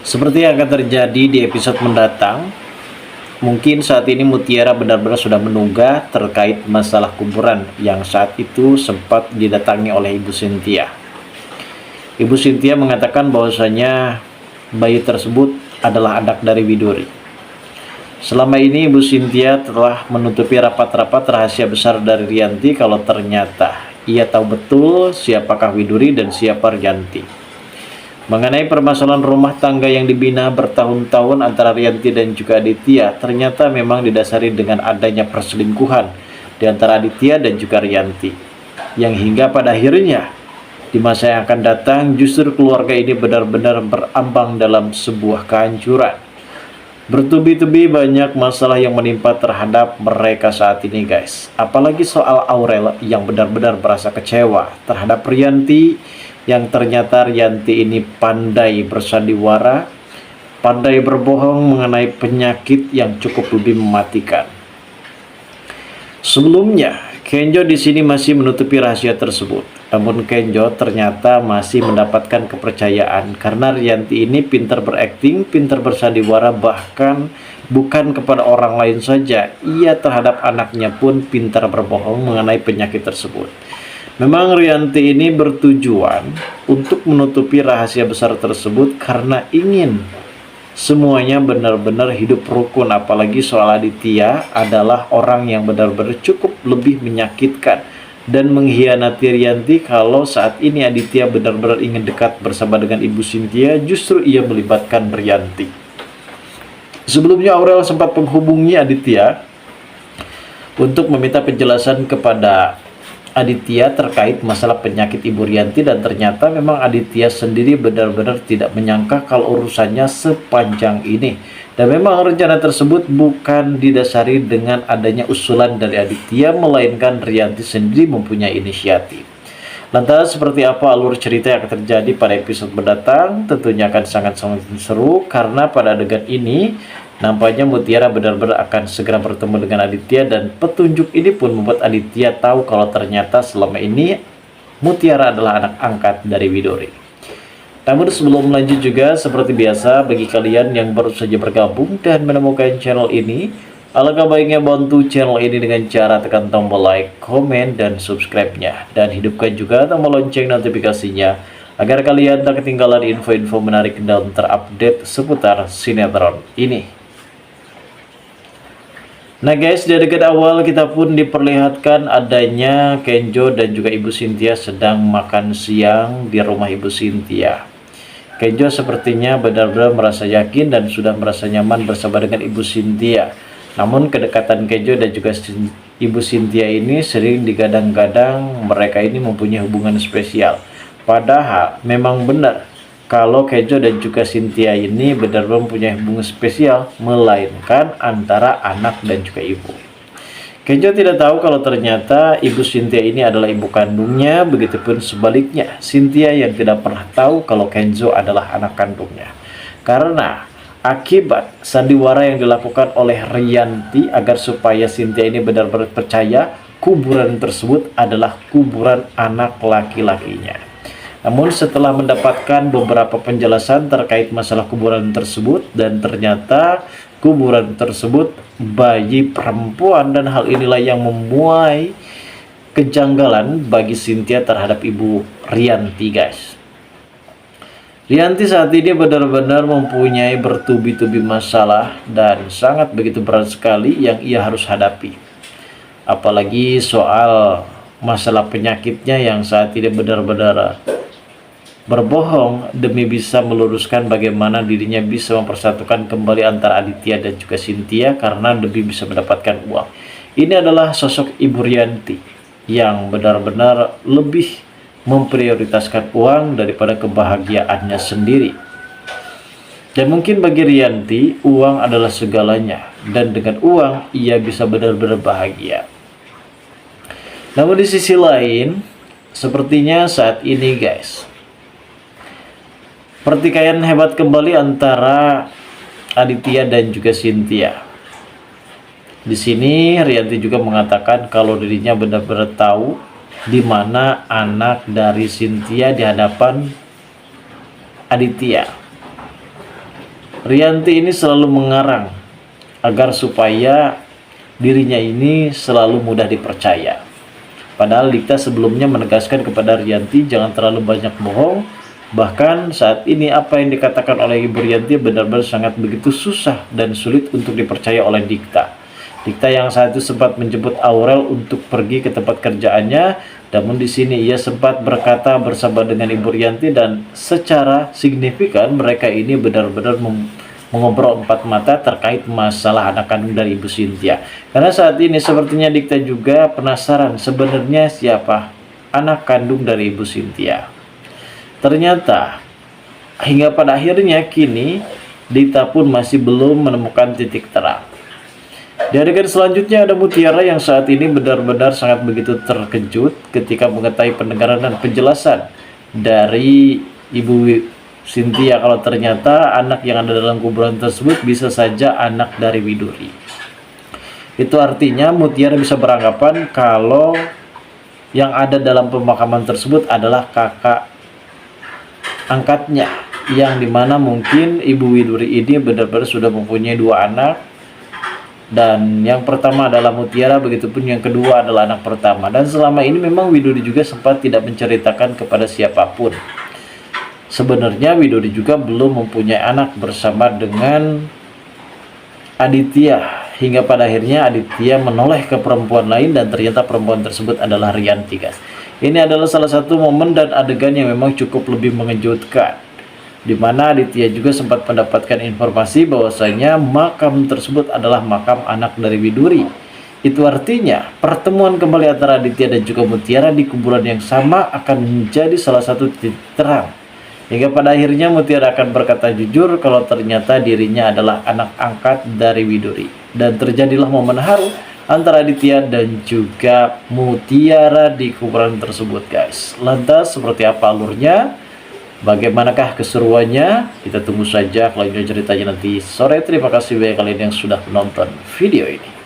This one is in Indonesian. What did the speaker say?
Seperti yang akan terjadi di episode mendatang, mungkin saat ini Mutiara benar-benar sudah menunggah terkait masalah kuburan yang saat itu sempat didatangi oleh Ibu Cynthia. Ibu Cynthia mengatakan bahwasanya bayi tersebut adalah anak dari Widuri. Selama ini Ibu Cynthia telah menutupi rapat-rapat rahasia besar dari Rianti kalau ternyata ia tahu betul siapakah Widuri dan siapa Rianti. Mengenai permasalahan rumah tangga yang dibina bertahun-tahun antara Rianti dan juga Aditya, ternyata memang didasari dengan adanya perselingkuhan di antara Aditya dan juga Rianti. Yang hingga pada akhirnya, di masa yang akan datang, justru keluarga ini benar-benar berambang dalam sebuah kehancuran. Bertubi-tubi banyak masalah yang menimpa terhadap mereka saat ini, guys. Apalagi soal Aurel yang benar-benar merasa kecewa terhadap Rianti, yang ternyata Rianti ini pandai bersandiwara, pandai berbohong mengenai penyakit yang cukup lebih mematikan. Sebelumnya, Kenjo di sini masih menutupi rahasia tersebut. Namun Kenjo ternyata masih mendapatkan kepercayaan karena Rianti ini pintar berakting, pintar bersandiwara, bahkan bukan kepada orang lain saja, ia terhadap anaknya pun pintar berbohong mengenai penyakit tersebut. Memang Rianti ini bertujuan untuk menutupi rahasia besar tersebut karena ingin semuanya benar-benar hidup rukun. Apalagi soal Aditya adalah orang yang benar-benar cukup lebih menyakitkan dan mengkhianati Rianti. Kalau saat ini Aditya benar-benar ingin dekat bersama dengan Ibu Cynthia, justru ia melibatkan Rianti. Sebelumnya Aurel sempat menghubungi Aditya untuk meminta penjelasan kepada Aditya terkait masalah penyakit Ibu Rianti, dan ternyata memang Aditya sendiri benar-benar tidak menyangka kalau urusannya sepanjang ini. Dan memang rencana tersebut bukan didasari dengan adanya usulan dari Aditya, melainkan Rianti sendiri mempunyai inisiatif. Lantas seperti apa alur cerita yang akan terjadi pada episode mendatang? Tentunya akan sangat-sangat seru karena pada adegan ini nampaknya Mutiara benar-benar akan segera bertemu dengan Aditya, dan petunjuk ini pun membuat Aditya tahu kalau ternyata selama ini Mutiara adalah anak angkat dari Widuri. Namun sebelum lanjut juga, seperti biasa, bagi kalian yang baru saja bergabung dan menemukan channel ini, alangkah baiknya bantu channel ini dengan cara tekan tombol like, komen, dan subscribe-nya. Dan hidupkan juga tombol lonceng notifikasinya, agar kalian tak ketinggalan info-info menarik dan terupdate seputar sinetron ini. Nah guys, di adegan awal kita pun diperlihatkan adanya Kenjo dan juga Ibu Cynthia sedang makan siang di rumah Ibu Cynthia. Kenjo sepertinya benar-benar merasa yakin dan sudah merasa nyaman bersama dengan Ibu Cynthia. Namun kedekatan Kenjo dan juga Ibu Cynthia ini sering digadang-gadang mereka ini mempunyai hubungan spesial. Padahal memang benar kalau Kenjo dan juga Cynthia ini benar-benar mempunyai hubungan spesial, melainkan antara anak dan juga ibu. Kenjo tidak tahu kalau ternyata Ibu Cynthia ini adalah ibu kandungnya, begitupun sebaliknya Cynthia yang tidak pernah tahu kalau Kenjo adalah anak kandungnya. Karena akibat sandiwara yang dilakukan oleh Rianti agar supaya Cynthia ini benar-benar percaya kuburan tersebut adalah kuburan anak laki-lakinya. Namun setelah mendapatkan beberapa penjelasan terkait masalah kuburan tersebut, dan ternyata kuburan tersebut bayi perempuan, dan hal inilah yang memuai kejanggalan bagi Cynthia terhadap Ibu Rianti, guys. Rianti saat ini benar-benar mempunyai bertubi-tubi masalah dan sangat begitu berat sekali yang ia harus hadapi. Apalagi soal masalah penyakitnya yang saat ini benar-benar berbohong demi bisa meluruskan bagaimana dirinya bisa mempersatukan kembali antara Aditya dan juga Cynthia karena demi bisa mendapatkan uang. Ini adalah sosok Ibu Rianti yang benar-benar lebih memprioritaskan uang daripada kebahagiaannya sendiri. Dan mungkin bagi Rianti, uang adalah segalanya, dan dengan uang ia bisa benar-benar bahagia. Namun di sisi lain, sepertinya saat ini guys, pertikaian hebat kembali antara Aditya dan juga Cynthia. Di sini Rianti juga mengatakan kalau dirinya benar-benar tahu di mana anak dari Cynthia di hadapan Aditya. Rianti ini selalu mengarang agar supaya dirinya ini selalu mudah dipercaya. Padahal Dikta sebelumnya menegaskan kepada Rianti jangan terlalu banyak bohong. Bahkan saat ini apa yang dikatakan oleh Ibu Rianti benar-benar sangat begitu susah dan sulit untuk dipercaya oleh Dikta. Dikta yang saat itu sempat menjemput Aurel untuk pergi ke tempat kerjaannya, namun di sini ia sempat berkata bersama dengan Ibu Rianti dan secara signifikan mereka ini benar-benar mengobrol empat mata terkait masalah anak kandung dari Ibu Cynthia. Karena saat ini sepertinya Dikta juga penasaran sebenarnya siapa anak kandung dari Ibu Cynthia. Ternyata hingga pada akhirnya kini Dikta pun masih belum menemukan titik terang. Di adegan selanjutnya ada Mutiara yang saat ini benar-benar sangat begitu terkejut ketika mengetahui pendengaran dan penjelasan dari Ibu Cynthia kalau ternyata anak yang ada dalam kuburan tersebut bisa saja anak dari Widuri. Itu artinya Mutiara bisa beranggapan kalau yang ada dalam pemakaman tersebut adalah kakak angkatnya, yang dimana mungkin Ibu Widuri ini benar-benar sudah mempunyai dua anak. Dan yang pertama adalah Mutiara, begitupun yang kedua adalah anak pertama. Dan selama ini memang Widuri juga sempat tidak menceritakan kepada siapapun. Sebenarnya Widuri juga belum mempunyai anak bersama dengan Aditya. Hingga pada akhirnya Aditya menoleh ke perempuan lain dan ternyata perempuan tersebut adalah Rianti, guys. Ini adalah salah satu momen dan adegan yang memang cukup lebih mengejutkan, di mana Aditya juga sempat mendapatkan informasi bahwasanya makam tersebut adalah makam anak dari Widuri. Itu artinya pertemuan kembali antara Aditya dan juga Mutiara di kuburan yang sama akan menjadi salah satu titik terang. Hingga pada akhirnya Mutiara akan berkata jujur kalau ternyata dirinya adalah anak angkat dari Widuri. Dan terjadilah momen haru antara Aditya dan juga Mutiara di kuburan tersebut, guys. Lantas seperti apa alurnya? Bagaimanakah keseruannya? Kita tunggu saja kelanjutan ceritanya nanti sore. Terima kasih bagi kalian yang sudah menonton video ini.